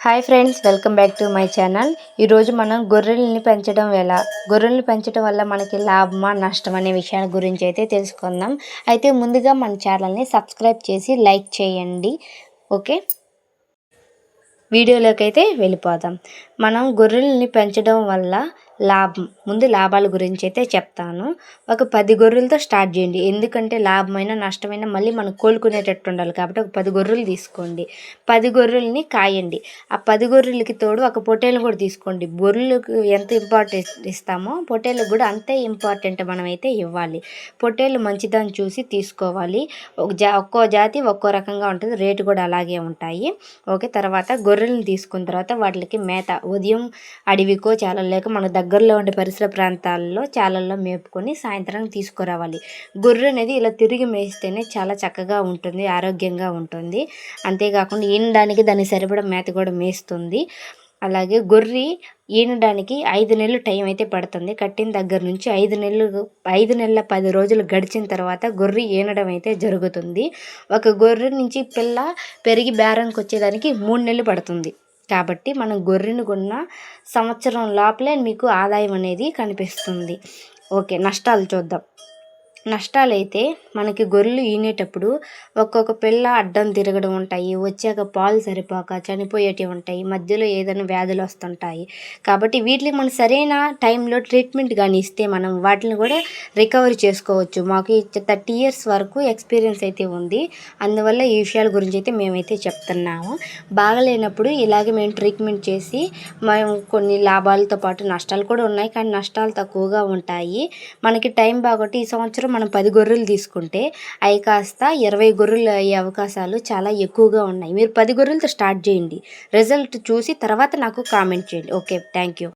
Hi friends, welcome back to my channel. ఈరోజు మనం గొర్రెల్ని పెంచడం ఎలా, గొర్రెల్ని పెంచడం వల్ల మనకి లాభమా నష్టం అనే విషయాల గురించి అయితే తెలుసుకుందాం. అయితే ముందుగా మన ఛానల్ని సబ్స్క్రైబ్ చేసి లైక్ చేయండి. ఓకే, వీడియోలోకి అయితే వెళ్ళిపోదాం. మనం గొర్రెల్ని పెంచడం వల్ల ముందు లాభాల గురించి అయితే చెప్తాను. ఒక 10 గొర్రెలతో స్టార్ట్ చేయండి. ఎందుకంటే లాభమైన నష్టమైన మళ్ళీ మనం కోలుకునేటట్టు ఉండాలి కాబట్టి ఒక 10 గొర్రెలు తీసుకోండి. 10 గొర్రెల్ని కాయండి. ఆ 10 గొర్రెలకి తోడు ఒక పొట్టేలు కూడా తీసుకోండి. గొర్రెలకు ఎంత ఇంపార్టెంట్ ఇస్తామో పొట్టేలకు కూడా అంతే ఇంపార్టెంట్ మనమైతే ఇవ్వాలి. పొట్టేలు మంచిదని చూసి తీసుకోవాలి. ఒక్కో జాతి ఒక్కో రకంగా ఉంటుంది, రేటు కూడా అలాగే ఉంటాయి. ఓకే, తర్వాత గొర్రెలను తీసుకున్న తర్వాత వాటికి మేత ఉదయం అడవికో చాలలు లేక మన దగ్గరలో ఉండే పరిసర ప్రాంతాల్లో చాలల్లో మేపుకొని సాయంత్రం తీసుకురావాలి. గొర్రె అనేది ఇలా తిరిగి మేస్తేనే చాలా చక్కగా ఉంటుంది, ఆరోగ్యంగా ఉంటుంది. అంతేకాకుండా ఈనడానికి దానికి సరిపడా మేత కూడా మేస్తుంది. అలాగే గొర్రె ఈనడానికి 5 నెలలు టైం అయితే పడుతుంది. కట్టిన దగ్గర నుంచి 5 నెలల 10 రోజులు గడిచిన తర్వాత గొర్రె ఈనడం అయితే జరుగుతుంది. ఒక గొర్రె నుంచి పిల్ల పెరిగి బేరంకి వచ్చేదానికి 3 నెలలు పడుతుంది. కాబట్టి మనం గొర్రెను కొన్న సంవత్సరం లోపలే మీకు ఆదాయం అనేది కనిపిస్తుంది. ఓకే, నష్టాలు చూద్దాం. నష్టాలైతే మనకి గొర్రెలు ఈనేటప్పుడు ఒక్కొక్క పిల్ల అడ్డం తిరగడం ఉంటాయి, వచ్చాక పాలు సరిపోక చనిపోయేటివి ఉంటాయి, మధ్యలో ఏదైనా వ్యాధులు వస్తుంటాయి. కాబట్టి వీటికి మనం సరైన టైంలో ట్రీట్మెంట్ కానీ ఇస్తే మనం వాటిని కూడా రికవరీ చేసుకోవచ్చు. మాకు 30 years వరకు ఎక్స్పీరియన్స్ అయితే ఉంది. అందువల్ల ఈ విషయాల గురించి అయితే మేమైతే చెప్తున్నాము. బాగలేనప్పుడు ఇలాగే మేము ట్రీట్మెంట్ చేసి మేము కొన్ని లాభాలతో పాటు నష్టాలు కూడా ఉన్నాయి, కానీ నష్టాలు తక్కువగా ఉంటాయి. మనకి టైం బాగొట్టి ఈ సంవత్సరం మనం 10 గొర్రెలు తీసుకుంటే అవి కాస్త 20 గొర్రెలు అయ్యే అవకాశాలు చాలా ఎక్కువగా ఉన్నాయి. మీరు 10 గొర్రెలతో స్టార్ట్ చేయండి. రిజల్ట్ చూసి తర్వాత నాకు కామెంట్ చేయండి. Okay, thank you.